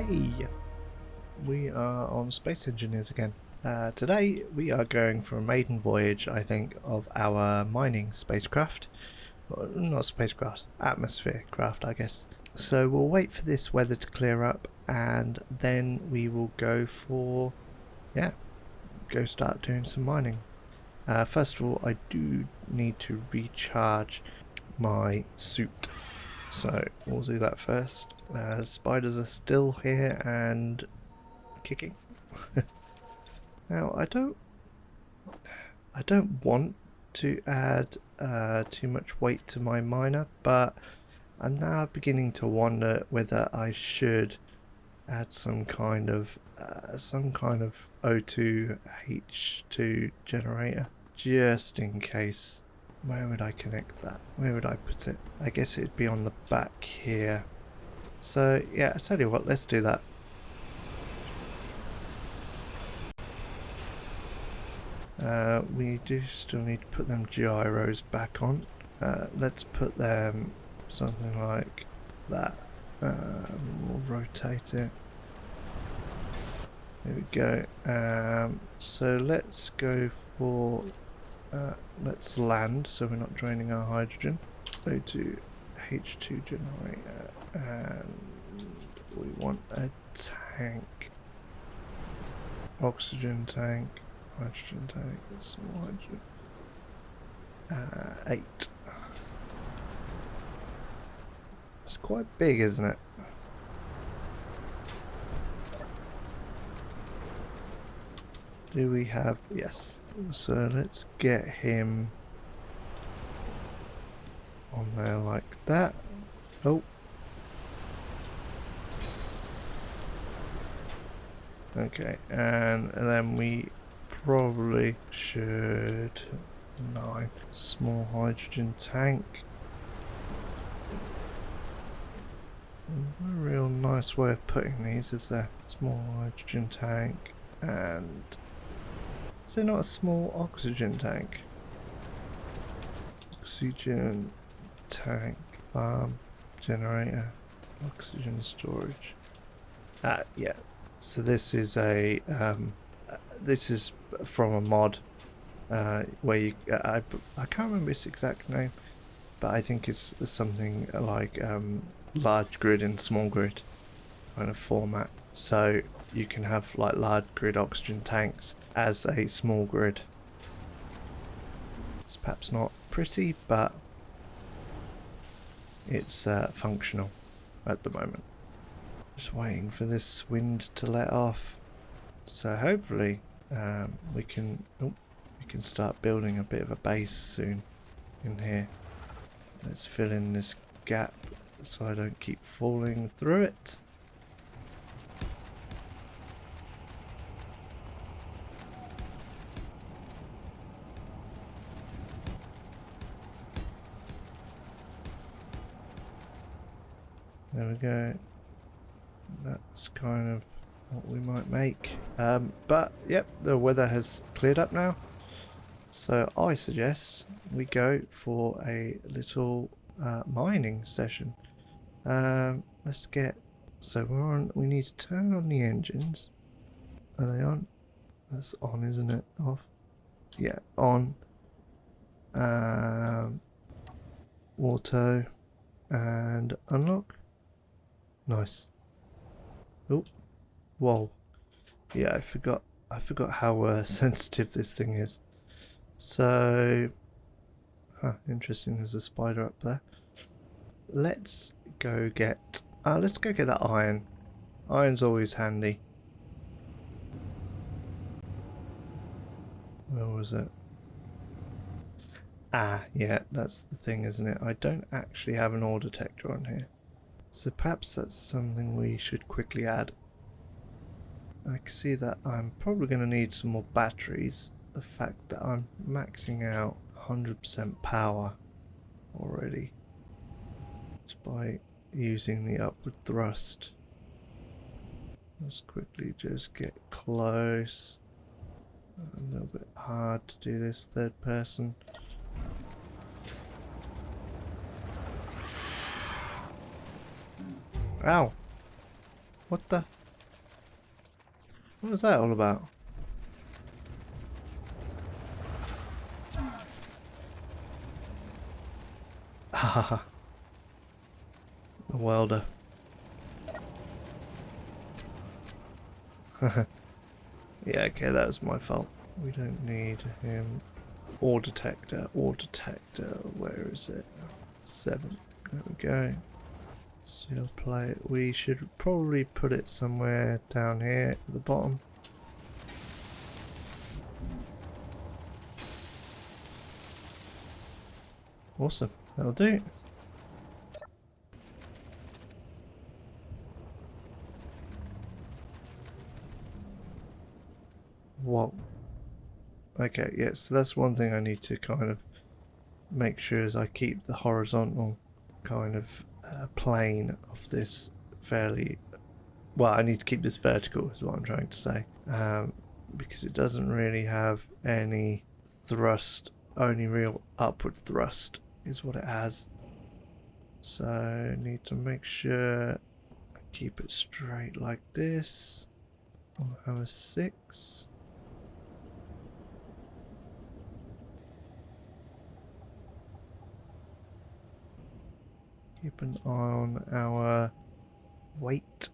Hey, we are on Space Engineers again. Today we are going for a maiden voyage, I think, of our mining spacecraft. Well, not spacecraft, atmosphere craft, I guess. So we'll wait for this weather to clear up and then we will go for, go start doing some mining. First of all, I do need to recharge my suit. So we'll do that first. Spiders are still here and kicking. Now I don't want to add too much weight to my miner, but I'm now beginning to wonder whether I should add some kind of O2 H2 generator just in case. Where would I connect that? Where would I put it? I guess it'd be on the back here. So yeah, I tell you what, let's do that. We do still need to put them gyros back on. Let's put them something like that. We'll rotate it. There we go. So let's go for let's land so we're not draining our hydrogen. Go to H2 generator and we want a tank. Oxygen tank. Hydrogen tank, small hydrogen. 8. It's quite big, isn't it? Do we have... yes. So let's get him on there like that. Oh. Okay, and then we probably should 9 small hydrogen tank. A real nice way of putting these is a small hydrogen tank, and is there not a small oxygen tank? Oxygen tank, farm, generator, oxygen storage. Yeah. So this is a this is from a mod where you I can't remember its exact name, but I think it's something like large grid and small grid kind of format. So you can have like large grid oxygen tanks as a small grid. It's perhaps not pretty, but it's functional at the moment. Just waiting for this wind to let off, so hopefully we can start building a bit of a base soon in here. Let's fill in this gap so I don't keep falling through it. There we go. That's kind of what we might make. But yep, the weather has cleared up now. So I suggest we go for a little mining session. Let's get... so we're on... we need to turn on the engines. Are they on? That's on, isn't it? Off? Yeah, on. Auto. And unlock. Nice. Oh, whoa. Yeah, I forgot how sensitive this thing is. So, interesting, there's a spider up there. Let's go get that iron. Iron's always handy. Where was it? Yeah, that's the thing, isn't it? I don't actually have an ore detector on here. So perhaps that's something we should quickly add. I can see that I'm probably going to need some more batteries. The fact that I'm maxing out 100% power already just by using the upward thrust. Let's quickly just get close. A little bit hard to do this third person. Ow! What the? What was that all about? Haha. The welder. Yeah, okay, that was my fault. We don't need him. Ore detector, where is it? 7. There we go. Steel plate. We should probably put it somewhere down here at the bottom. Awesome, that'll do. Whoa. Okay, yeah, so that's one thing I need to kind of make sure is I keep the horizontal kind of plane of this fairly... Well, I need to keep this vertical is what I'm trying to say. Because it doesn't really have any thrust, only real upward thrust is what it has. So I need to make sure I keep it straight like this. I'll have a 6. Keep an eye on our weight.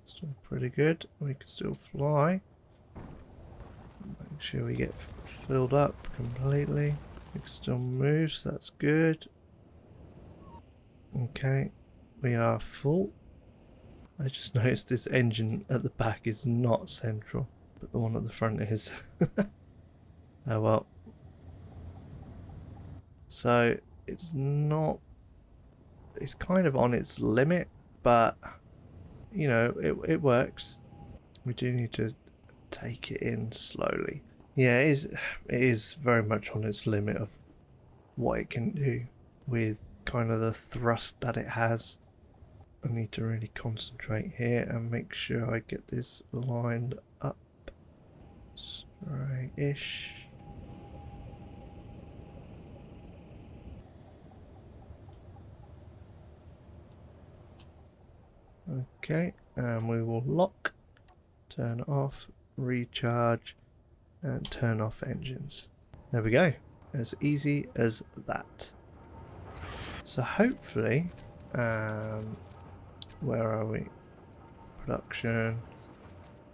Still pretty good. We can still fly. Make sure we get filled up completely. We can still move, so that's good. Okay, we are full. I just noticed this engine at the back is not central, but the one at the front is. Oh well. So it's not, it's kind of on its limit, but you know, it works. We do need to take it in slowly. Yeah, it is very much on its limit of what it can do with kind of the thrust that it has. I need to really concentrate here and make sure I get this lined up straight-ish. Okay, and we will lock, turn off, recharge, and turn off engines. There we go. As easy as that. So hopefully, where are we? Production,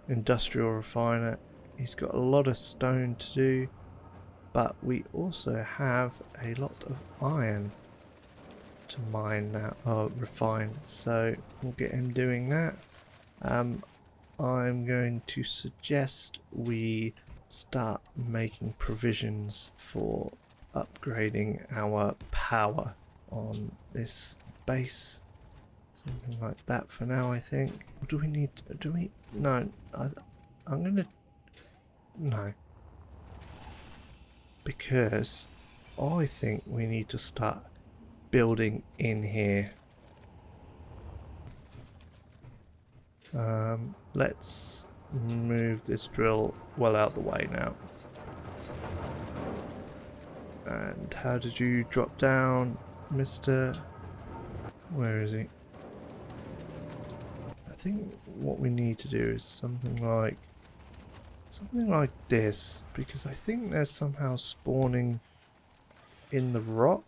industrial refiner. He's got a lot of stone to do, but we also have a lot of iron to mine now, or refine. So we'll get him doing that. I'm going to suggest we start making provisions for upgrading our power on this base. Something like that for now, I think. Do we need... do we... No, I'm gonna... No. Because I think we need to start building in here. Let's move this drill well out the way now. And how did you drop down, Mr. Where is he? I think what we need to do is something like this, because I think they're somehow spawning in the rock,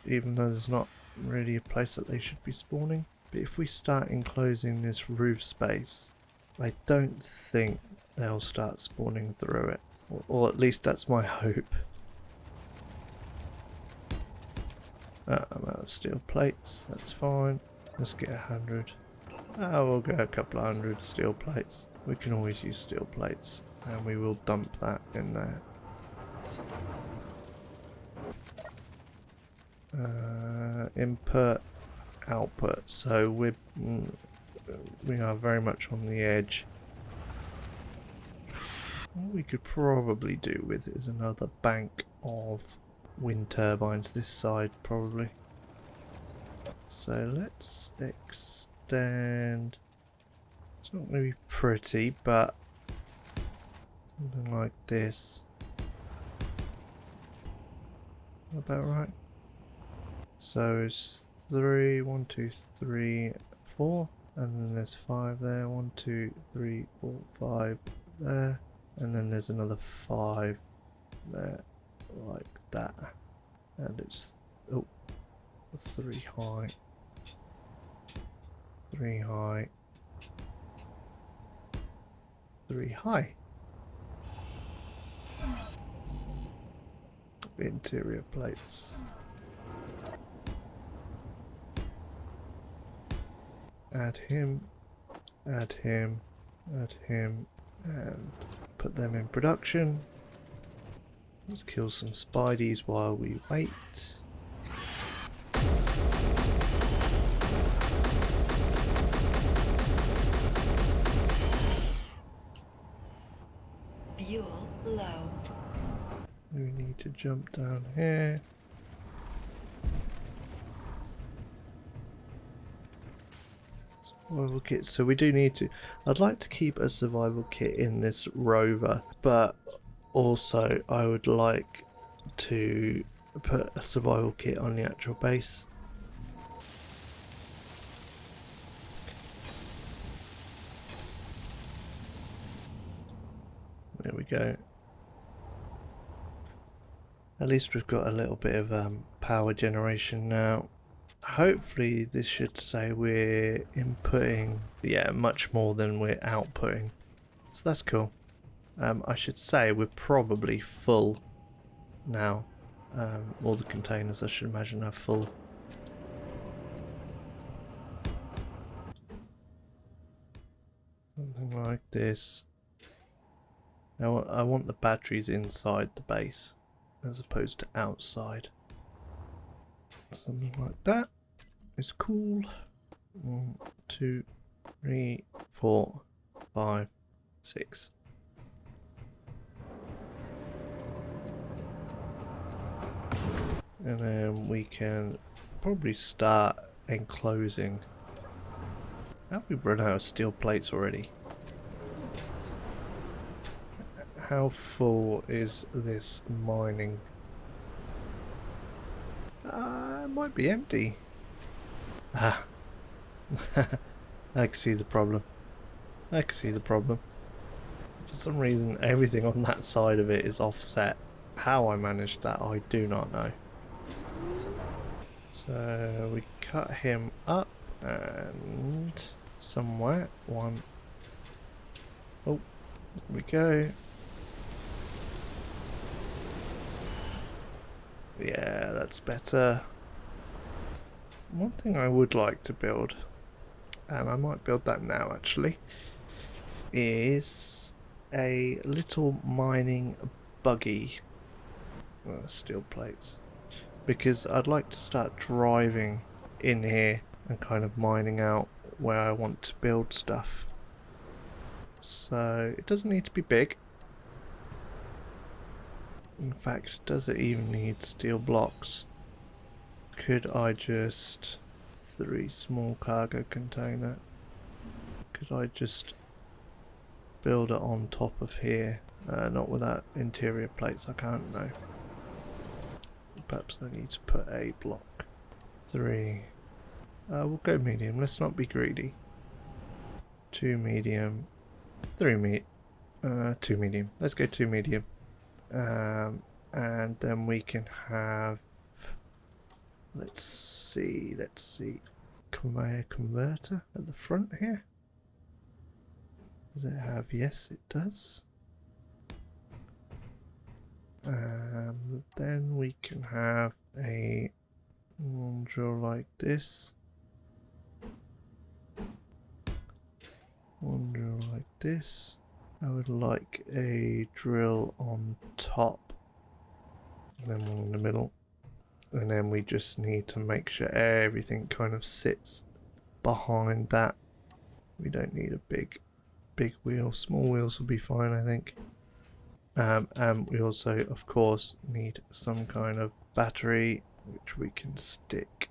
even though there's not really a place that they should be spawning. But if we start enclosing this roof space, I don't think they'll start spawning through it, or at least that's my hope. I'm out of steel plates, that's fine. Let's get 100. We'll get a couple of 100 steel plates. We can always use steel plates, and we will dump that in there. Input, output. So we are very much on the edge. What we could probably do with is another bank of wind turbines this side, probably. So let's extend. It's not going to be pretty, but something like this. About right. So it's 3, 1, 2, 3, 4, and then there's 5 there. 1, 2, 3, 4, 5 there, and then there's another 5 there, like that. And it's 3 high, 3 high, 3 high. Interior plates. Add him, add him, add him, and put them in production. Let's kill some spideys while we wait. Fuel low. We need to jump down here. Survival kit. So we do need to... I'd like to keep a survival kit in this rover, but also I would like to put a survival kit on the actual base. There we go. At least we've got a little bit of power generation now. Hopefully this should say we're inputting, yeah, much more than we're outputting. So that's cool. I should say we're probably full now. All the containers, I should imagine, are full. Something like this. Now I want the batteries inside the base as opposed to outside. Something like that is cool. 1, 2, 3, 4, 5, 6. And then we can probably start enclosing. Have we run out of steel plates already? How full is this mining? It might be empty. Ah. I can see the problem. I can see the problem. For some reason everything on that side of it is offset. How I managed that I do not know. So we cut him up and somewhere. 1. Oh, there we go. Yeah, that's better. One thing I would like to build, and I might build that now actually, is a little mining buggy. Steel plates. Because I'd like to start driving in here and kind of mining out where I want to build stuff. So it doesn't need to be big. In fact, does it even need steel blocks? Could I just... 3 small cargo container. Could I just build it on top of here? Not without interior plates, I can't know. Perhaps I need to put a block. 3. We'll go medium, let's not be greedy. 2 medium. 2 medium. Let's go 2 medium. And then we can have... Let's see. Conveyor converter at the front here. Does it have? Yes, it does. Then we can have a one drill like this. One drill like this. I would like a drill on top. And then one in the middle. And then we just need to make sure everything kind of sits behind that. We don't need a big wheel. Small wheels will be fine, I think. And we also, of course, need some kind of battery which we can stick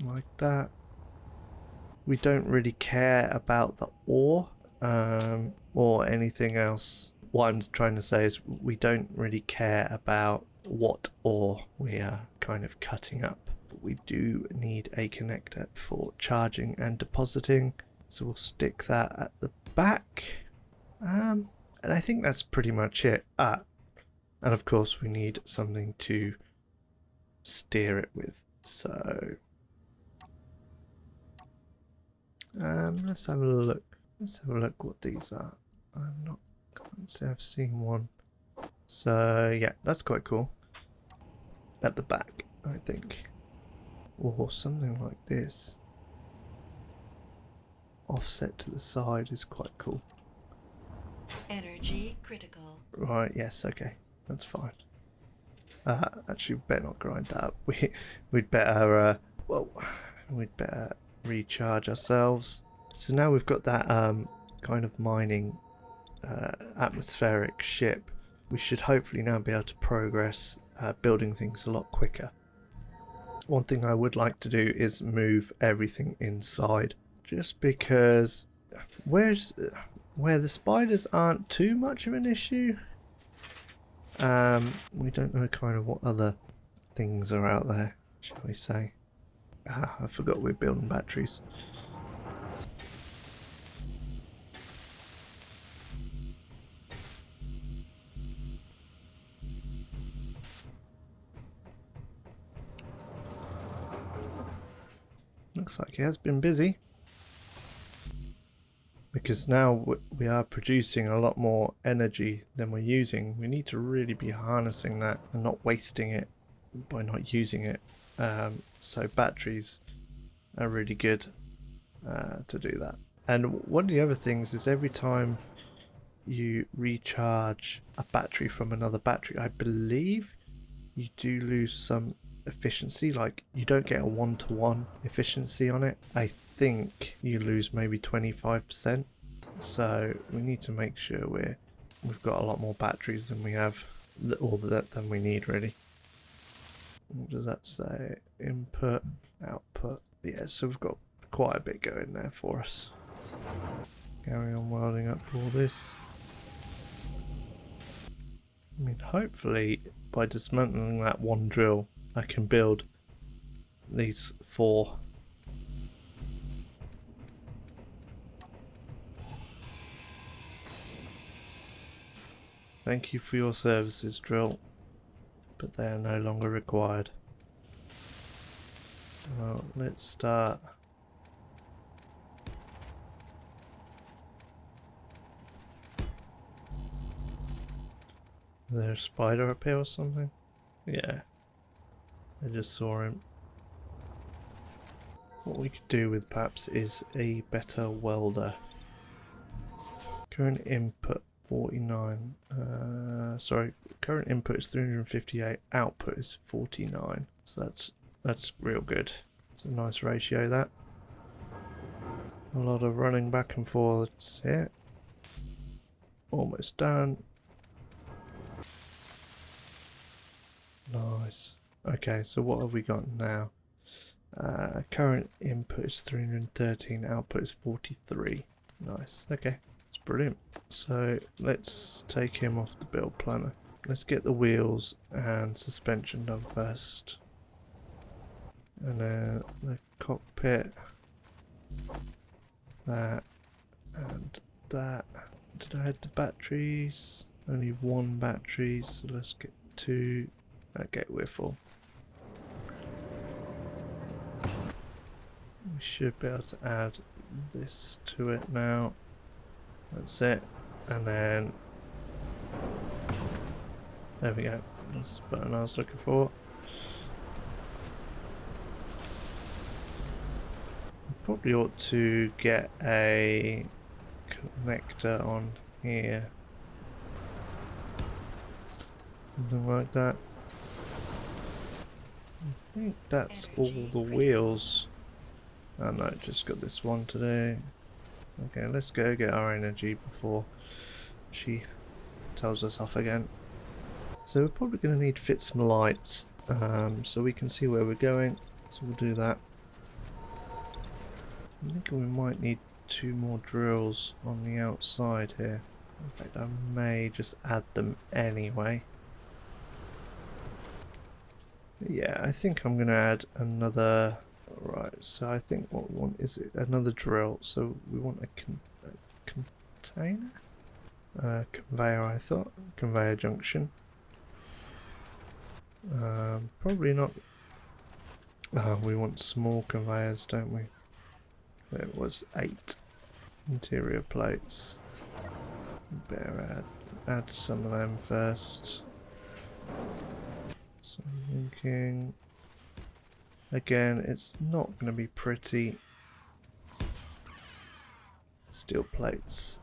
like that. We don't really care about the ore or anything else. What I'm trying to say is we don't really care about what ore we are kind of cutting up. but we do need a connector for charging and depositing, so we'll stick that at the back. And I think that's pretty much it. And of course we need something to steer it with, so let's have a look. Let's have a look what these are. Can't say I've seen one. So yeah, that's quite cool. At the back, I think. Or something like this. Offset to the side is quite cool. Energy critical. Right, yes, okay. That's fine. Actually, we better not grind that up. We'd better, we'd better recharge ourselves. So now we've got that kind of mining atmospheric ship. We should hopefully now be able to progress building things a lot quicker. One thing I would like to do is move everything inside, just because where the spiders aren't too much of an issue. We don't know kind of what other things are out there, shall we say. I forgot we're building batteries. Looks like it has been busy, because now we are producing a lot more energy than we're using. We need to really be harnessing that and not wasting it by not using it. So batteries are really good to do that. And one of the other things is every time you recharge a battery from another battery, I believe you do lose some efficiency. Like, you don't get a one-to-one efficiency on it. I think you lose maybe 25%. So we need to make sure we've got a lot more batteries than we have, or than we need really. What does that say? Input, output. Yeah, so we've got quite a bit going there for us. Carry on welding up all this. I mean, hopefully by dismantling that one drill I can build these 4. Thank you for your services, drill, but they are no longer required. Well, let's start. Is there a spider up here or something? Yeah. I just saw him. What we could do with perhaps is a better welder. Current input 49. Sorry, current input is 358. Output is 49. So that's real good. It's a nice ratio, that. A lot of running back and forwards here. Almost done. Nice. Okay, so what have we got now? Current input is 313, output is 43. Nice. Okay, that's brilliant. So let's take him off the build planner. Let's get the wheels and suspension done first. And then the cockpit. That and that. Did I add the batteries? Only 1 battery, so let's get 2. Okay, we're full. We should be able to add this to it now. That's it. And then there we go. That's the button I was looking for. Probably ought to get a connector on here. Something like that. I think that's all the wheels. Oh no, just got this one today. Okay, let's go get our energy before she tells us off again. So we're probably going to need to fit some lights so we can see where we're going. So we'll do that. I think we might need 2 more drills on the outside here. In fact, I may just add them anyway. Yeah, I think I'm going to add another... Right, so I think what we want is another drill. So we want a container? Conveyor, I thought. Conveyor junction. Probably not... we want small conveyors, don't we? It was 8 interior plates. Better add some of them first. So I'm thinking... Again, it's not going to be pretty. Steel plates.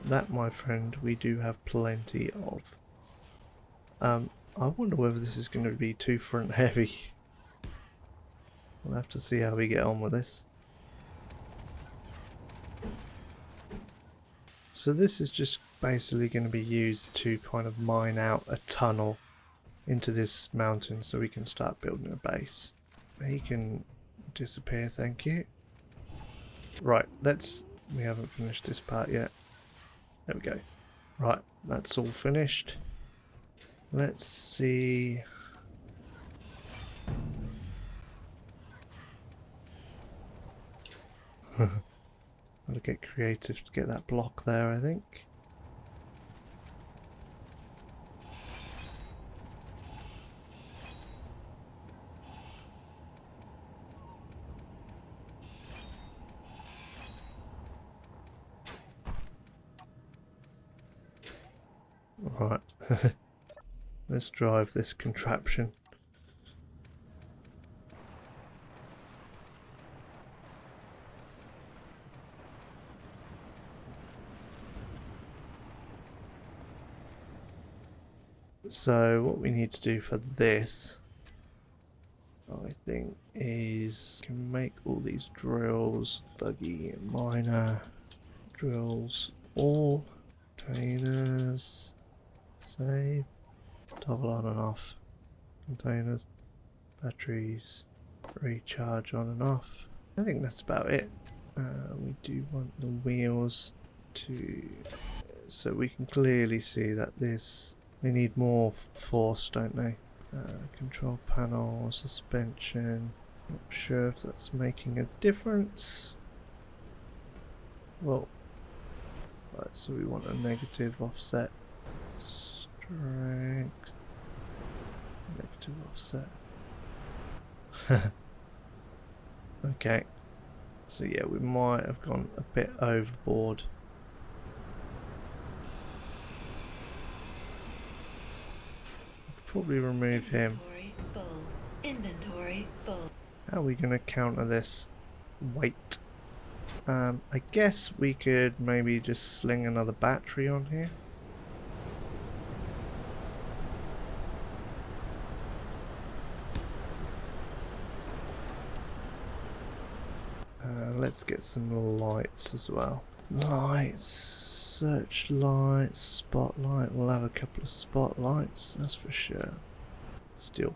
That, my friend, we do have plenty of. I wonder whether this is going to be too front heavy. We'll have to see how we get on with this. So this is just basically going to be used to kind of mine out a tunnel into this mountain so we can start building a base. He can disappear, thank you. Right, we haven't finished this part yet. There we go. Right, that's all finished. Let's see. Gotta get creative to get that block there, I think. Right. Let's drive this contraption. So what we need to do for this, I think, is can make all these drills, buggy, miner, drills, all containers, save, toggle on and off, containers, batteries, recharge on and off. I think that's about it. We do want the wheels to, so we can clearly see that they need more force, don't they? Control panel, suspension. Not sure if that's making a difference. Well, right, so we want a negative offset. Strength. Negative offset. Okay. So yeah, we might have gone a bit overboard. Probably remove him. Inventory full. How are we going to counter this weight? I guess we could maybe just sling another battery on here. Let's get some lights as well. Lights, searchlights, spotlight. We'll have a couple of spotlights, that's for sure. Steel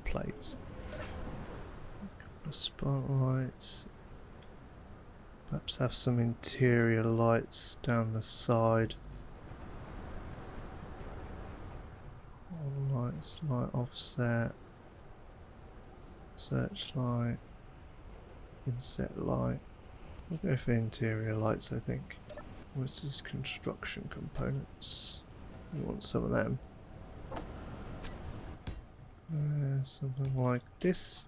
plates. A couple of spotlights. Perhaps have some interior lights down the side. All lights, light offset. Searchlight. Inset light. We'll go for interior lights, I think. What's these construction components? We want some of them. Something like this.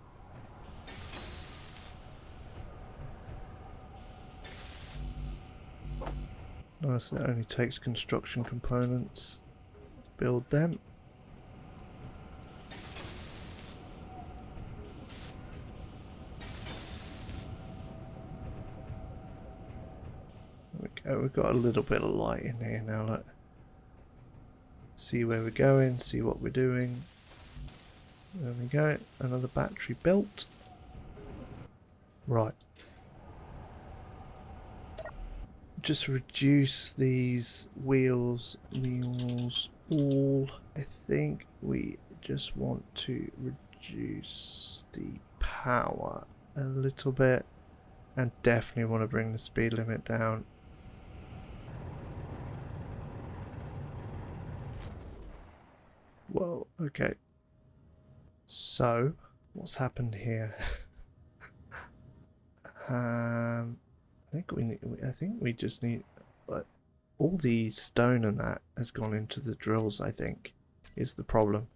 Nice, it only takes construction components. Build them. We've got a little bit of light in here now, look. See where we're going, see what we're doing. There we go, another battery built. Right. Just reduce these wheels all. I think we just want to reduce the power a little bit, and definitely want to bring the speed limit down. Well, okay. So, what's happened here? I think we just need, but all the stone and that has gone into the drills. I think is the problem.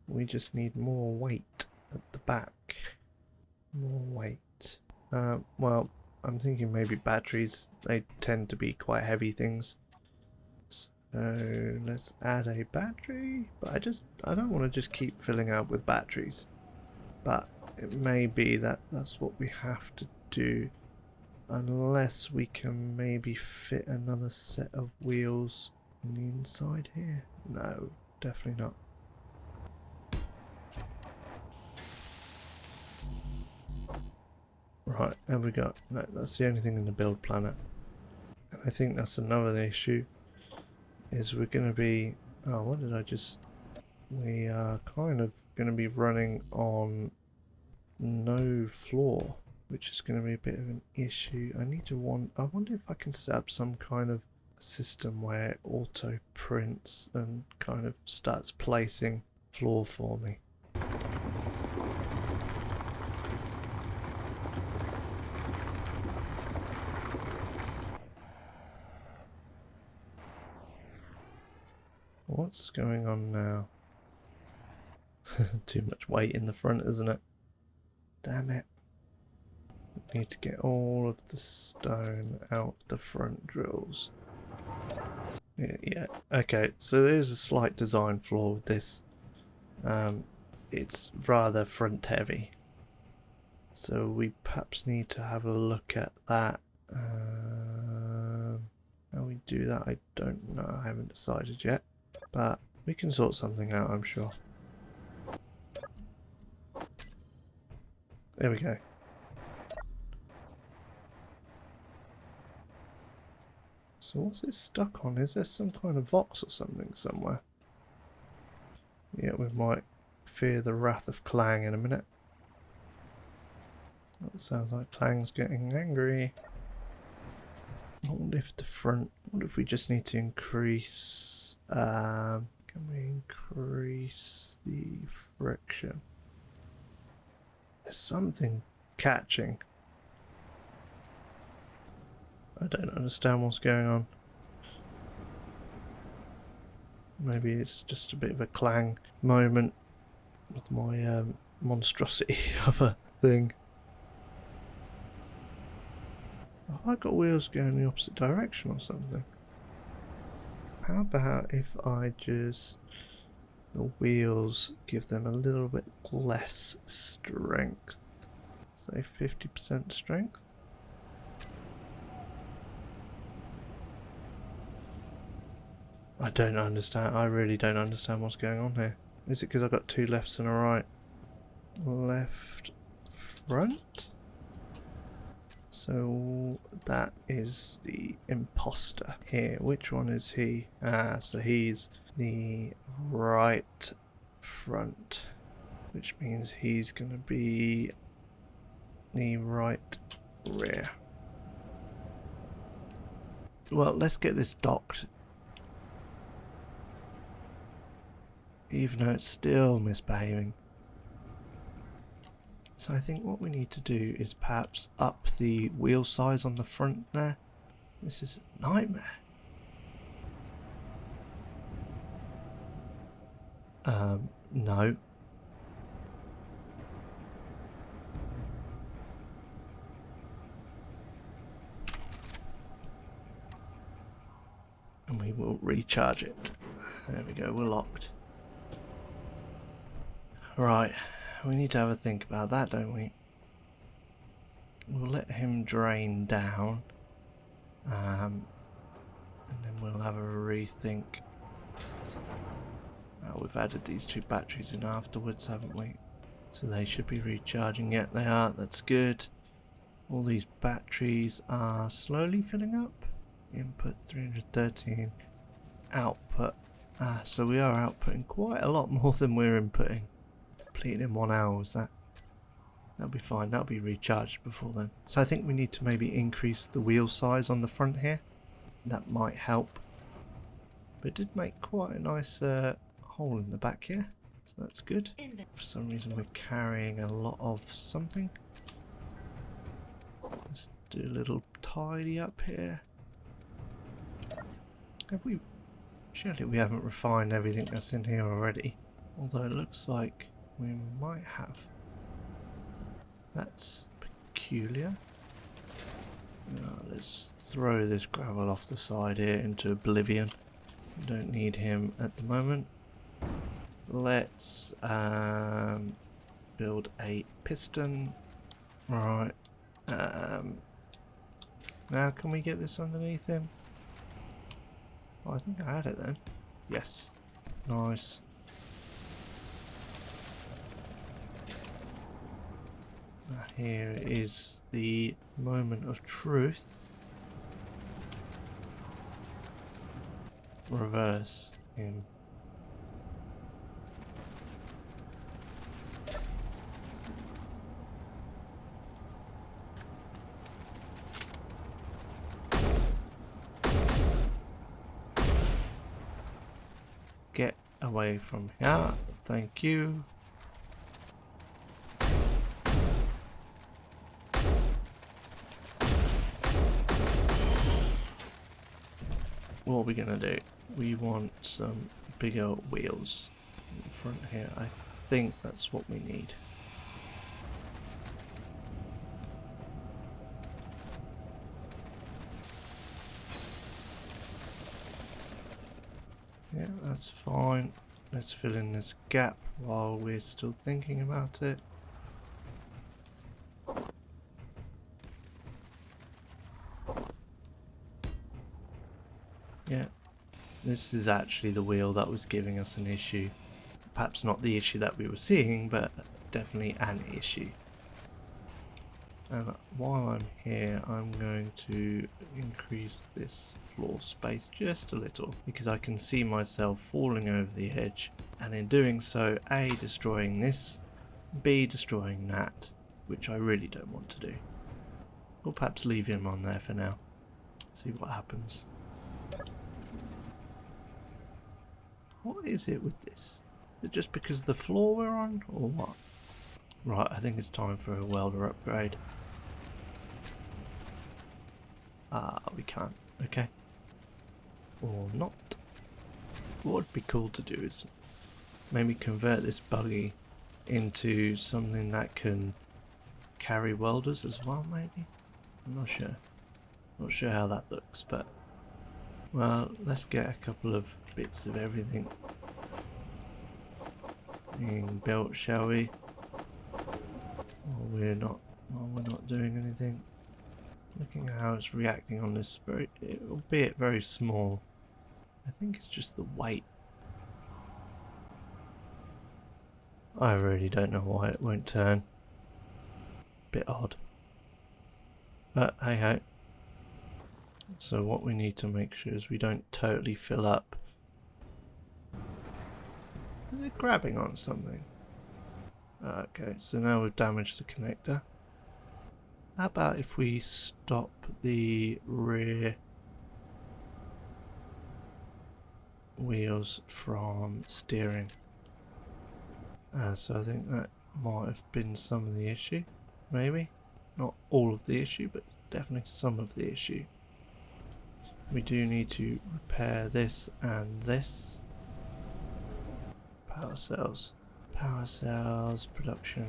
We just need more weight at the back. More weight. Well, I'm thinking maybe batteries. They tend to be quite heavy things. So let's add a battery. But I don't want to just keep filling up with batteries. But it may be that that's what we have to do. Unless we can maybe fit another set of wheels on the inside here. No, definitely not. Right, have we got? No, that's the only thing in the build planet. And I think that's another issue. Is we're going to be... Oh, what did I just... We are kind of going to be running on no floor, which is going to be a bit of an issue. I wonder if I can set up some kind of system where it auto prints and kind of starts placing floor for me. What's going on now? Too much weight in the front, isn't it? Damn it. We need to get all of the stone out the front drills. Yeah. Okay, so there's a slight design flaw with this. It's rather front heavy. So we perhaps need to have a look at that. How we do that, I don't know. I haven't decided yet. But we can sort something out, I'm sure. There we go. So what's it stuck on? Is there some kind of Vox or something somewhere? Yeah, we might fear the wrath of Clang in a minute. That sounds like Clang's getting angry. What if the front... What if we just need to increase... can we increase the friction? There's something catching. I don't understand what's going on. Maybe it's just a bit of a Clang moment with my monstrosity of a thing. Oh, I got wheels going the opposite direction or something. How about if I just... The wheels, give them a little bit less strength. Say 50% strength. I don't understand. I really don't understand what's going on here. Is it because I've got two lefts and a right? Left front? So that is the imposter here. Which one is he? So he's the right front, which means he's going to be the right rear. Well, let's get this docked. Even though it's still misbehaving. So I think what we need to do is perhaps up the wheel size on the front there. This is a nightmare. No. And we will recharge it. There we go, we're locked. Right, we need to have a think about that, don't we? We'll let him drain down. And then we'll have a rethink. We've added these two batteries in afterwards, haven't we? So they should be recharging. Yet they are, that's good. All these batteries are slowly filling up. Input 313. Output. So we are outputting quite a lot more than we're inputting. Completed in 1 hour, was that? That'll be fine, that'll be recharged before then. So I think we need to maybe increase the wheel size on the front here. that might help. But it did make quite a nice hole in the back here, so that's good. For some reason we're carrying a lot of something. Let's do a little tidy up here. Have we... Surely we haven't refined everything that's in here already. Although it looks like we might have. That's peculiar. Let's throw this gravel off the side here into oblivion. We don't need him at the moment. Let's build a piston. Right. Now can we get this underneath him? Oh, I think I had it then. Yes. Nice. Now here is the moment of truth. Reverse him. Get away from here. Thank you. What are we gonna do? We want some bigger wheels in front here. I think that's what we need. Yeah, that's fine. Let's fill in this gap while we're still thinking about it. Yeah, this is actually the wheel that was giving us an issue. Perhaps not the issue that we were seeing, but definitely an issue. And while I'm here, I'm going to increase this floor space just a little, because I can see myself falling over the edge, and in doing so, A, destroying this, B, destroying that, which I really don't want to do. Or perhaps leave him on there for now. See what happens. What is it with this? Is it just because of the floor we're on, or what? Right, I think it's time for a welder upgrade. We can't. Okay. Or not. What would be cool to do is maybe convert this buggy into something that can carry welders as well, maybe? I'm not sure. Not sure how that looks, but... Well, let's get a couple of bits of everything being built, shall we? We're not doing anything. Looking at how it's reacting on this, albeit very small. I think it's just the weight. I really don't know why it won't turn. Bit odd. But hey ho. So what we need to make sure is we don't totally fill up. Is it grabbing on something? Okay, so now we've damaged the connector. How about if we stop the rear wheels from steering? So I think that might have been some of the issue, maybe. Not all of the issue, but definitely some of the issue. We do need to repair this and this. Power cells. Power cells, production,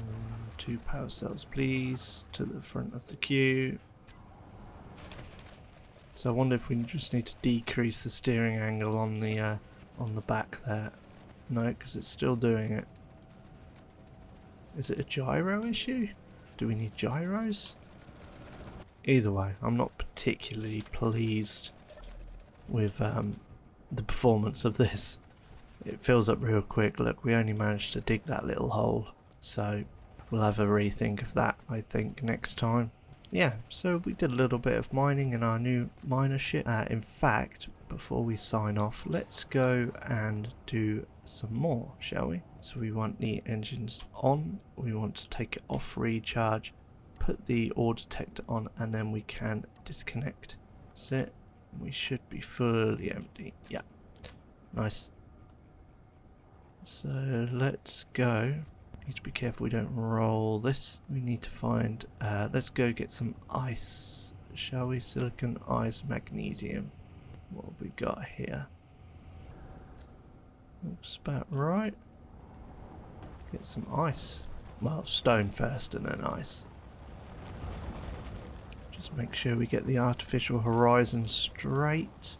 2 power cells please, to the front of the queue. So I wonder if we just need to decrease the steering angle on the back there. No, because it's still doing it. Is it a gyro issue? Do we need gyros? Either way, I'm not particularly pleased with the performance of this. It fills up real quick. Look, we only managed to dig that little hole, so we'll have a rethink of that, I think, next time. Yeah, so we did a little bit of mining in our new miner ship. In fact, before we sign off, let's go and do some more, shall we? So we want the engines on, we want to take it off recharge, put the ore detector on, and then we can disconnect. That's it. We should be fully empty. Yeah. Nice. So let's go. Need to be careful we don't roll this. We need to find... let's go get some ice. Shall we? Silicon, ice, magnesium. What have we got here? Looks about right. Get some ice. Well, stone first and then ice. Just make sure we get the artificial horizon straight.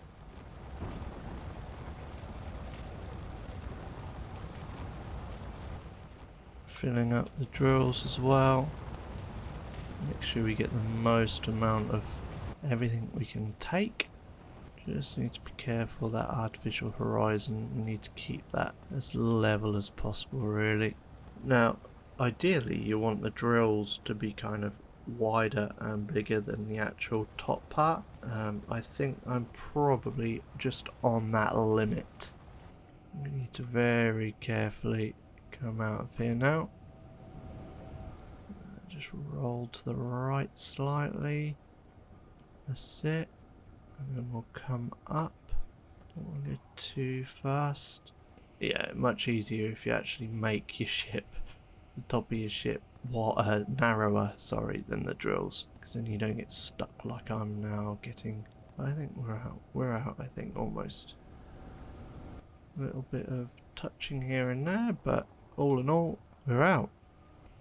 Filling up the drills as well. Make sure we get the most amount of everything we can take. Just need to be careful that artificial horizon. We need to keep that as level as possible, really. Now, ideally you want the drills to be kind of wider and bigger than the actual top part. I think I'm probably just on that limit. We need to very carefully come out of here now. Just roll to the right slightly. That's it. And then we'll come up. Don't want to go too fast. Yeah, much easier if you actually make your ship, the top of your ship, narrower, than the drills, because then you don't get stuck like I'm now getting. I think we're out, I think, almost. A little bit of touching here and there, but all in all, we're out.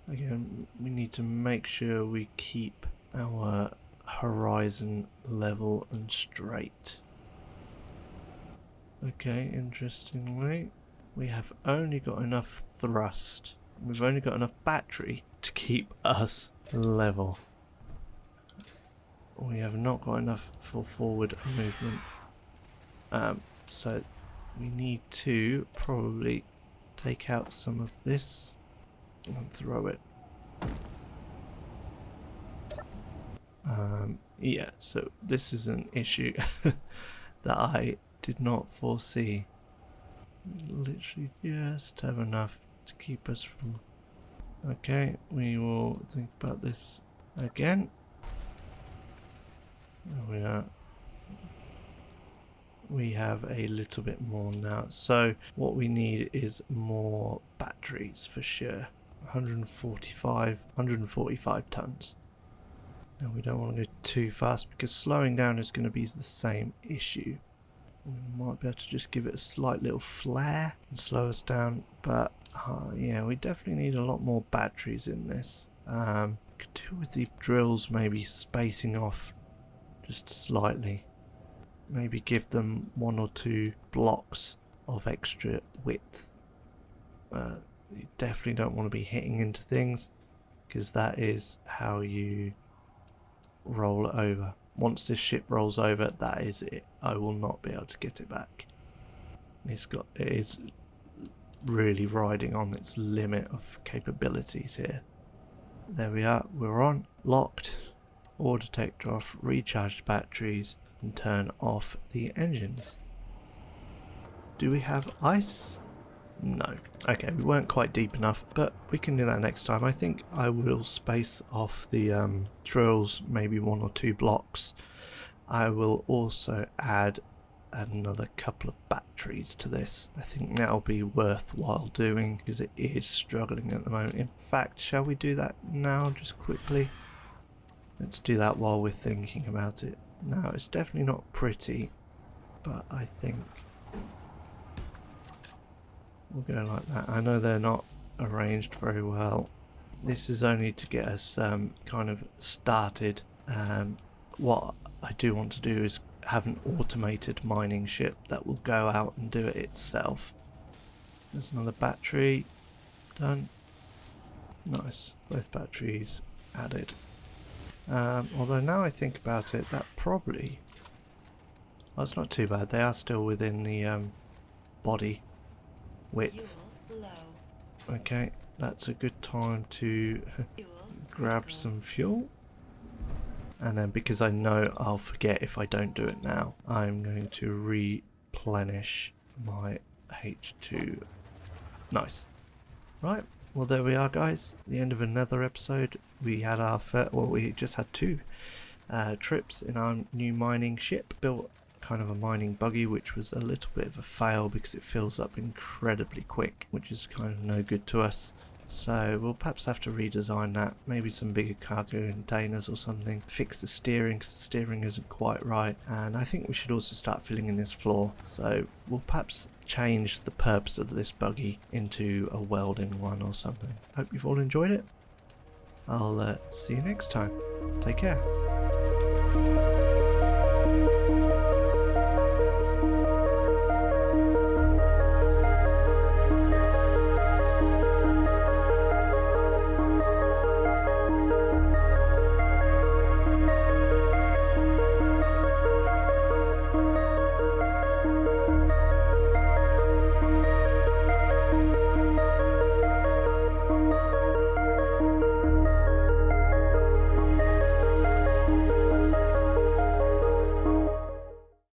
Again, we need to make sure we keep our horizon level and straight. Okay, interestingly, we have only got enough thrust. We've only got enough battery to keep us level. We have not got enough for forward movement. So we need to probably take out some of this and throw it. Yeah, so this is an issue that I did not foresee. Literally just have enough to keep us from... Okay, we will think about this again. There we are. We have a little bit more now. So what we need is more batteries for sure. 145 tons. Now we don't want to go too fast because slowing down is going to be the same issue. We might be able to just give it a slight little flare and slow us down, but yeah, we definitely need a lot more batteries in this. Could do with the drills maybe spacing off just slightly. Maybe give them 1 or 2 blocks of extra width. You definitely don't want to be hitting into things, because that is how you roll it over. Once this ship rolls over, that is it. I will not be able to get it back. It is really riding on its limit of capabilities here. There we are, we're on, locked, ore detector off, recharged batteries, and turn off the engines. Do we have ice? No. Okay, we weren't quite deep enough, but we can do that next time. I think I will space off the drills, maybe 1 or 2 blocks. I will also add another couple of batteries to this. I think that'll be worthwhile doing because it is struggling at the moment. In fact, shall we do that now just quickly? Let's do that while we're thinking about it. Now, it's definitely not pretty, but I think we'll go like that. I know they're not arranged very well. This is only to get us kind of started. What I do want to do is have an automated mining ship that will go out and do it itself. There's another battery. Done. Nice. Both batteries added. Although now I think about it, that probably... Well, it's not too bad. They are still within the body width. Okay, that's a good time to grab some fuel. And then, because I know I'll forget if I don't do it now, I'm going to replenish my H2. Nice. Right, well there we are, guys. The end of another episode. We had our we just had 2 trips in our new mining ship, built kind of a mining buggy, which was a little bit of a fail because it fills up incredibly quick, which is kind of no good to us. So we'll perhaps have to redesign that, maybe some bigger cargo containers or something, fix the steering because the steering isn't quite right, and I think we should also start filling in this floor. So we'll perhaps change the purpose of this buggy into a welding one or something. Hope you've all enjoyed it. I'll see you next time. Take care.